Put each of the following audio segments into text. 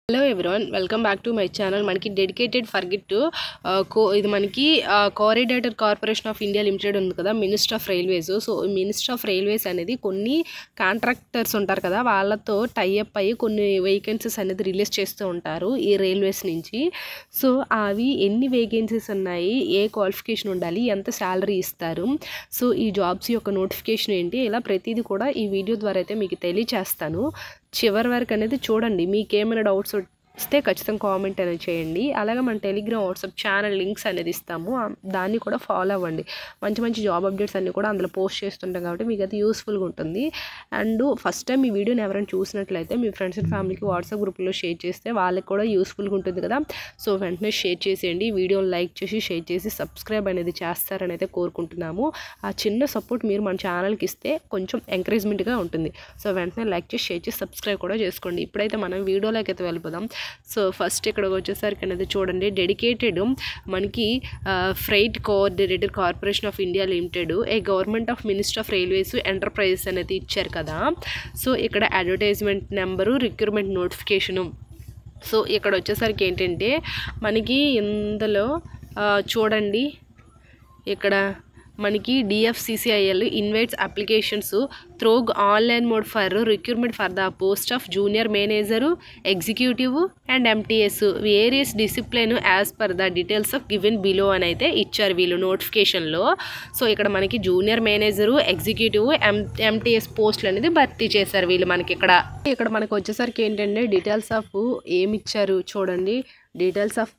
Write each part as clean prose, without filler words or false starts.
Hello everyone, welcome back to my channel. మనకి dedicated forget ఇది మనకి coordinator corporation of India limited ఉంది కదా, minister of railways. So minister of railways అనేది కొన్ని కాంట్రాక్టర్స్ ఉంటారు కదా, వాళ్ళతో టైఅప్ అయ్యి కొన్ని వేకెన్సీస్ అనేది రిలీజ్ చేస్తూ ఉంటారు ఈ రైల్వేస్ నుంచి. సో అవి ఎన్ని వేకెన్సీస్ ఉన్నాయి, ఏ క్వాలిఫికేషన్ ఉండాలి, ఎంత శాలరీ ఇస్తారు, సో ఈ జాబ్స్ యొక్క నోటిఫికేషన్ ఏంటి, ఇలా ప్రతిదీ కూడా ఈ వీడియో ద్వారా అయితే మీకు తెలియచేస్తాను. చివరి వరకు అనేది చూడండి. మీకేమైనా డౌట్స్ వస్తే ఖచ్చితంగా కామెంట్ అనేది చేయండి. అలాగే మన టెలిగ్రామ్, వాట్సాప్ ఛానల్ లింక్స్ అనేది ఇస్తాము, దాన్ని కూడా ఫాలో అవ్వండి. మంచి మంచి జాబ్ అప్డేట్స్ అన్నీ కూడా అందులో పోస్ట్ చేస్తుంటాం కాబట్టి మీకు అది యూస్ఫుల్గా ఉంటుంది. అండ్ ఫస్ట్ టైం ఈ వీడియోని ఎవరైనా చూసినట్లయితే మీ ఫ్రెండ్స్ అండ్ ఫ్యామిలీకి వాట్సాప్ గ్రూప్లో షేర్ చేస్తే వాళ్ళకి కూడా యూస్ఫుల్గా ఉంటుంది కదా. సో వెంటనే షేర్ చేసేయండి, వీడియోని లైక్ చేసి షేర్ చేసి సబ్స్క్రైబ్ అనేది చేస్తారని అయితే కోరుకుంటున్నాము. ఆ చిన్న సపోర్ట్ మీరు మన ఛానల్కి ఇస్తే కొంచెం ఎంకరేజ్మెంట్గా ఉంటుంది. సో వెంటనే లైక్ చేసి షేర్ చేసి సబ్స్క్రైబ్ కూడా చేసుకోండి. ఇప్పుడైతే మనం వీడియోలోకి అయితే వెళ్ళిపోదాం. సో ఫస్ట్ ఇక్కడ వచ్చేసరికి అనేది చూడండి, డెడికేటెడ్ మనకి freight coordinator corporation of India limited a government of minister of railways enterprises అనేది ఇచ్చారు కదా. సో ఇక్కడ advertisement number, recruitment notification. So ఇక్కడ వచ్చేసరికి ఏంటంటే మనకి ఇందులో చూడండి, ఇక్కడ మనకి DFCCIL invites applications through online mode for recruitment for the post of junior manager, executive and MTS various discipline as per the details of given below అని అయితే ఇచ్చారు వీళ్ళు నోటిఫికేషన్లో. సో ఇక్కడ మనకి జూనియర్ మేనేజరు, ఎగ్జిక్యూటివ్, MTS పోస్టులు అనేది భర్తీ చేశారు వీళ్ళు. మనకి ఇక్కడ మనకు వచ్చేసరికి ఏంటంటే డీటెయిల్స్ ఆఫ్ ఏమి ఇచ్చారు చూడండి. Details of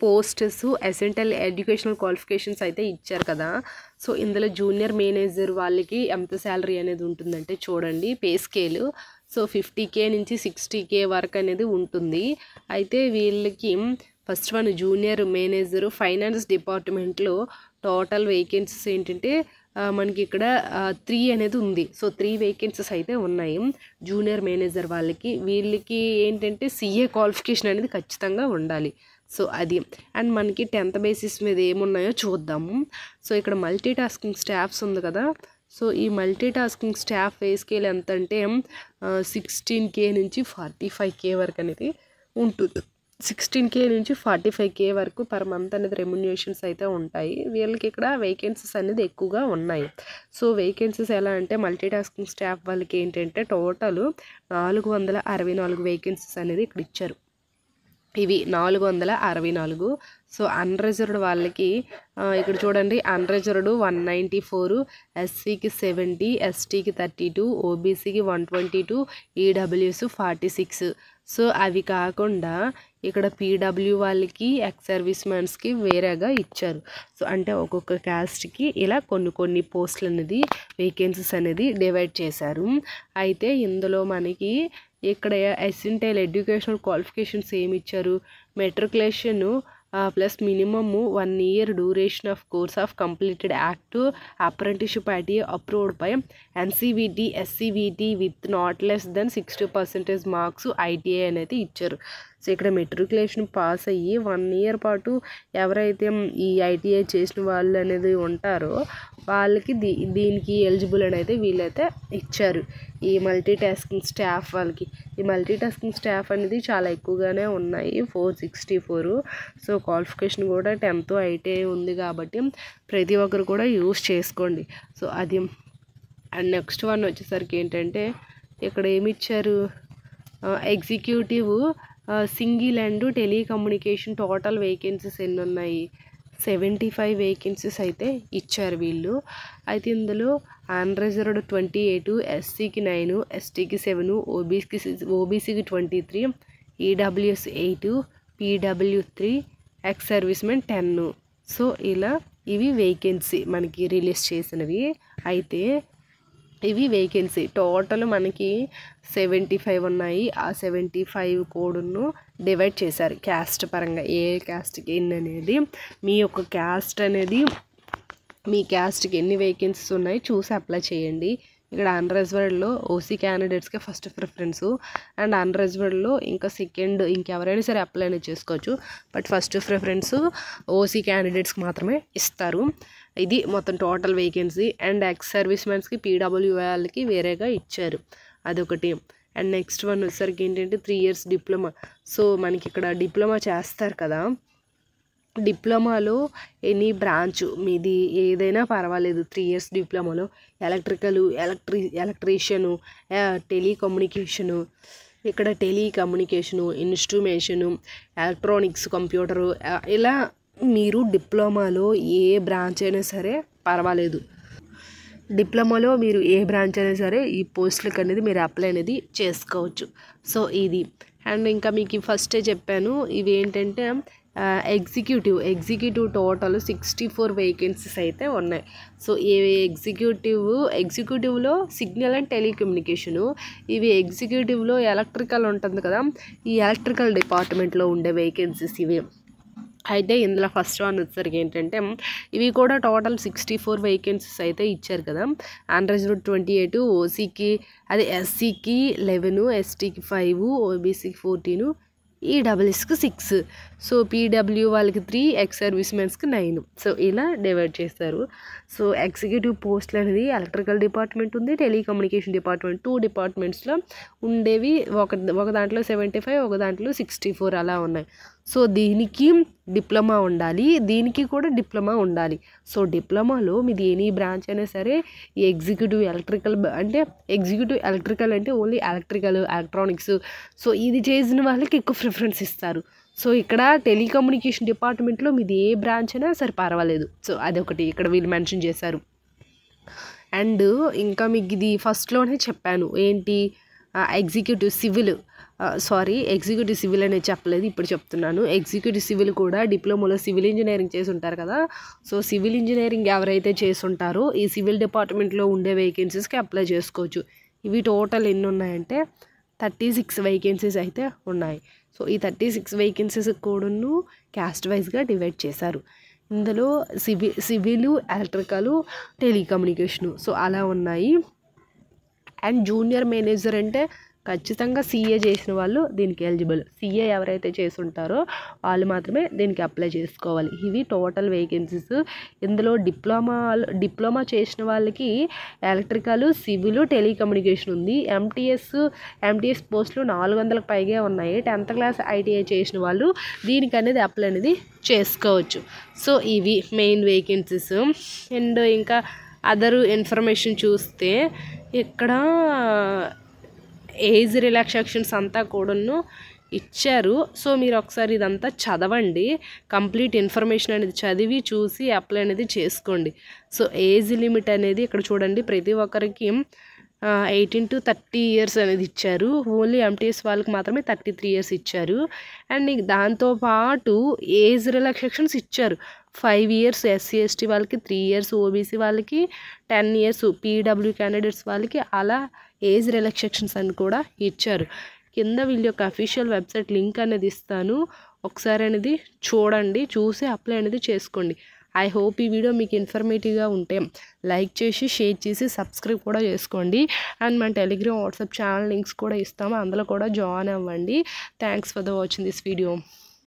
posts, essential educational qualifications అయితే ఇచ్చారు కదా. సో ఇందులో జూనియర్ మేనేజర్ వాళ్ళకి ఎంత శాలరీ అనేది ఉంటుందంటే చూడండి, పే స్కేల్. సో 50K నుంచి 60K వరకు అనేది ఉంటుంది. అయితే వీళ్ళకి first one junior manager finance డిపార్ట్మెంట్లో టోటల్ వేకెన్సీస్ ఏంటంటే మనకి ఇక్కడ 3 అనేది ఉంది. సో 3 వేకెన్సీస్ అయితే ఉన్నాయి జూనియర్ మేనేజర్ వాళ్ళకి. వీళ్ళకి ఏంటంటే CA క్వాలిఫికేషన్ అనేది ఖచ్చితంగా ఉండాలి. సో అది అండ్ మనకి 10th బేసిస్ మీద ఏమున్నాయో చూద్దాము. సో ఇక్కడ మల్టీ టాస్కింగ్ స్టాఫ్స్ ఉంది కదా. సో ఈ multi tasking staff pay scale ఎంత అంటే 16K నుంచి 45K వరకు అనేది ఉంటుంది. 16K నుంచి 45K వరకు పర్ మంత్ అనేది రెమ్యునరేషన్స్ అయితే ఉంటాయి. వీళ్ళకి ఇక్కడ వేకెన్సీస్ అనేది ఎక్కువగా ఉన్నాయి. సో వేకెన్సీస్ ఎలా అంటే మల్టీ టాస్కింగ్ స్టాఫ్ వాళ్ళకి ఏంటంటే టోటల్ 464 వేకెన్సీస్ అనేది ఇక్కడ ఇచ్చారు. ఇవి 464. సో అన్రిజర్వ్డ్ వాళ్ళకి ఇక్కడ చూడండి, అన్రిజర్వ్డ్ 194, SCకి 70, STకి 32, OBCకి 122, EWS 46. సో అవి కాకుండా ఇక్కడ PW వాళ్ళకి, ఎక్స్ సర్వీస్ మ్యాన్స్కి వేరేగా ఇచ్చారు. సో అంటే ఒక్కొక్క క్యాస్ట్కి ఇలా కొన్ని పోస్టులు అనేది వేకెన్సీస్ అనేది డివైడ్ చేశారు. అయితే ఇందులో మనకి ఇక్కడ ఎసెంషియల్ ఎడ్యుకేషనల్ క్వాలిఫికేషన్స్ ఏమి ఇచ్చారు, matriculation plus minimum 1 year duration of course of completed act apprenticeship approved by NCVT, SCVT with not less than 60% marks ITI అనేది ఇచ్చారు. సో ఇక్కడ మెట్రికులేషన్ పాస్ అయ్యి 1 year పాటు ఎవరైతే ఈ ITI చేసిన వాళ్ళు అనేది ఉంటారో వాళ్ళకి దీనికి ఎలిజిబుల్ అని అయితే వీళ్ళైతే ఇచ్చారు ఈ మల్టీ టాస్కింగ్ స్టాఫ్ వాళ్ళకి. ఈ మల్టీ టాస్కింగ్ స్టాఫ్ అనేది చాలా ఎక్కువగానే ఉన్నాయి, 464. సో క్వాలిఫికేషన్ కూడా 10th ITI ఉంది కాబట్టి ప్రతి ఒక్కరు కూడా యూస్ చేసుకోండి. సో అది అండ్ నెక్స్ట్ వన్ వచ్చేసరికి ఏంటంటే ఇక్కడ ఏమి ఇచ్చారు, executive single and telecommunication total vacancies ఎన్ని ఉన్నాయి, 75 వేకెన్సీస్ అయితే ఇచ్చారు వీళ్ళు. అయితే ఇందులో unreserved 28, SCకి 9, STకి 7, OBCకి 23, EWS 8, PW 3, ex service men 10. So ఇలా ఇవి వేకెన్సీ మనకి రిలీజ్ చేసినవి. అయితే ఇవి వేకెన్సీ టోటల్ మనకి 75 ఉన్నాయి. ఆ 75 కోడ్ను డివైడ్ చేశారు క్యాస్ట్ పరంగా, ఏ క్యాస్ట్కి ఎన్ని అనేది. మీ యొక్క క్యాస్ట్ అనేది మీ క్యాస్ట్కి ఎన్ని వేకెన్సీస్ ఉన్నాయి చూసి అప్లై చేయండి. ఇక్కడ అన్రిజర్వ్డ్లో OC క్యాండిడేట్స్కి ఫస్ట్ ప్రిఫరెన్సు అండ్ అన్రిజర్వ్డ్లో ఇంకా సెకండ్ ఇంకెవరైనా సరే అప్లై అనేది చేసుకోవచ్చు. బట్ ఫస్ట్ ప్రిఫరెన్స్ OC క్యాండిడేట్స్కి మాత్రమే ఇస్తారు. ఇది మొత్తం total vacancy. And ex service మ్యాన్స్కి PW వాళ్ళకి వేరేగా ఇచ్చారు, అదొకటి. అండ్ నెక్స్ట్ వన్ వచ్చేసరికి ఏంటంటే 3 years డిప్లొమా. సో మనకి ఇక్కడ డిప్లొమా చేస్తారు కదా, డిప్లొమాలో ఎనీ బ్రాంచ్ మీది ఏదైనా పర్వాలేదు. 3 years డిప్లొమాలో ఎలక్ట్రీషియను, టెలికమ్యూనికేషను, ఇక్కడ టెలికమ్యూనికేషను, ఇన్స్ట్రుమేషను, ఎలక్ట్రానిక్స్, కంప్యూటరు, ఇలా మీరు డిప్లొమాలో ఏ బ్రాంచ్ అయినా సరే పర్వాలేదు. డిప్లొమాలో మీరు ఏ బ్రాంచ్ అయినా సరే ఈ పోస్టులకు అనేది మీరు అప్లై అనేది చేసుకోవచ్చు. సో ఇది. అండ్ ఇంకా మీకు ఫస్టే చెప్పాను, ఇవి ఏంటంటే ఎగ్జిక్యూటివ్ టోటల్ 64 వేకెన్సీస్ అయితే ఉన్నాయి. సో ఇవి ఎగ్జిక్యూటివ్లో సిగ్నల్ అండ్ టెలికమ్యూనికేషను, ఇవి ఎగ్జిక్యూటివ్లో ఎలక్ట్రికల్ ఉంటుంది కదా, ఈ ఎలక్ట్రికల్ డిపార్ట్మెంట్లో ఉండే వేకెన్సీస్ ఇవి. అయితే ఇందులో ఫస్ట్ వన్ వచ్చేసరికి ఏంటంటే ఇవి కూడా టోటల్ 64 వేకెన్సీస్ అయితే ఇచ్చారు కదా. అన్రిజర్వ్డ్ 28, ఓసీకి అదే ఎస్సీకి 11, ఎస్టీకి 5, ఓబీసీకి 14, ఈడబ్ల్యూఎస్కి 6, సో పీడబ్ల్యూ వాళ్ళకి 3, ఎక్స్ సర్వీస్ మెన్స్కి 9. సో ఇలా డివైడ్ చేస్తారు. సో ఎగ్జిక్యూటివ్ పోస్టులు అనేది ఎలక్ట్రికల్ డిపార్ట్మెంట్ ఉంది, టెలికమ్యూనికేషన్ డిపార్ట్మెంట్, 2 డిపార్ట్మెంట్స్లో ఉండేవి. ఒక దాంట్లో 75, ఒక దాంట్లో 64 అలా ఉన్నాయి. సో దీనికి డిప్లొమా ఉండాలి, దీనికి కూడా డిప్లొమా ఉండాలి. సో డిప్లొమాలో మీది ఎనీ బ్రాంచ్ అయినా సరే ఈ ఎగ్జిక్యూటివ్ ఎలక్ట్రికల్ అంటే ఓన్లీ ఎలక్ట్రికల్, ఎలక్ట్రానిక్స్, సో ఇది చేసిన వాళ్ళకి ఎక్కువ ప్రిఫరెన్స్ ఇస్తారు. సో ఇక్కడ టెలికమ్యూనికేషన్ డిపార్ట్మెంట్లో మీది ఏ బ్రాంచ్ అయినా సరే పర్వాలేదు. సో అదొకటి ఇక్కడ వీళ్ళు మెన్షన్ చేశారు. అండ్ ఇంకా మీకు ఇది ఫస్ట్లోనే చెప్పాను ఏంటి, ఎగ్జిక్యూటివ్ సివిల్ అనేది చెప్పలేదు, ఇప్పుడు చెప్తున్నాను. ఎగ్జిక్యూటివ్ సివిల్ కూడా డిప్లొమాలో సివిల్ ఇంజనీరింగ్ చేసి ఉంటారు కదా. సో సివిల్ ఇంజనీరింగ్ ఎవరైతే చేసి ఉంటారో ఈ సివిల్ డిపార్ట్మెంట్లో ఉండే వేకెన్సీస్కి అప్లై చేసుకోవచ్చు. ఇవి టోటల్ ఎన్ని ఉన్నాయంటే 36 వేకెన్సీస్ అయితే ఉన్నాయి. సో ఈ 36 వేకెన్సీస్ కూడాను క్యాస్ట్ వైజ్గా డివైడ్ చేశారు. ఇందులో సివిల్, ఎలక్ట్రికల్, టెలికమ్యూనికేషను, సో అలా ఉన్నాయి. అండ్ జూనియర్ మేనేజర్ అంటే ఖచ్చితంగా సీఏ చేసిన వాళ్ళు దీనికి ఎలిజిబుల్. సీఏ ఎవరైతే చేస్తుంటారో వాళ్ళు మాత్రమే దీనికి అప్లై చేసుకోవాలి. ఇవి టోటల్ వేకెన్సీస్. ఇందులో డిప్లొమా చేసిన వాళ్ళకి ఎలక్ట్రికల్, సివిల్, టెలికమ్యూనికేషన్ ఉంది. ఎంటీఎస్ పోస్టులు 400కి పైగా ఉన్నాయి. 10th క్లాస్ ఐటీఐ చేసిన వాళ్ళు దీనికి అనేది అప్లై అనేది చేసుకోవచ్చు. సో ఇవి మెయిన్ వేకెన్సీస్. అండ్ ఇంకా అదర్ ఇన్ఫర్మేషన్ చూస్తే ఇక్కడ ఏజ్ రిలాక్సేషన్స్ అంతా కూడాను ఇచ్చారు. సో మీరు ఒకసారి ఇదంతా చదవండి, కంప్లీట్ ఇన్ఫర్మేషన్ అనేది చదివి చూసి అప్లై అనేది చేసుకోండి. సో ఏజ్ లిమిట్ అనేది ఇక్కడ చూడండి, ప్రతి ఒక్కరికి 18 to 30 years అనేది ఇచ్చారు. ఓన్లీ ఎంటీఎస్ వాళ్ళకి మాత్రమే 33 years ఇచ్చారు. అండ్ దాంతోపాటు ఏజ్ రిలాక్సేషన్స్ ఇచ్చారు. 5 years ఎస్సీ ఎస్టీ వాళ్ళకి, 3 years ఓబీసీ వాళ్ళకి, 10 years పీడబ్ల్యూ క్యాండిడేట్స్ వాళ్ళకి, అలా ఏజ్ రిలాక్సేషన్స్ అని కూడా ఇచ్చారు. కింద వీళ్ళ యొక్క అఫీషియల్ వెబ్సైట్ లింక్ అనేది ఇస్తాను, ఒకసారి అనేది చూడండి, చూసి అప్లై అనేది చేసుకోండి. ఐ హోప్ ఈ వీడియో మీకు ఇన్ఫర్మేటివ్గా ఉంటే లైక్ చేసి, షేర్ చేసి, సబ్స్క్రైబ్ కూడా చేసుకోండి. అండ్ మన టెలిగ్రామ్, వాట్సాప్ ఛానల్ లింక్స్ కూడా ఇస్తాము, అందులో కూడా జాయిన్ అవ్వండి. Thanks for the watching this video.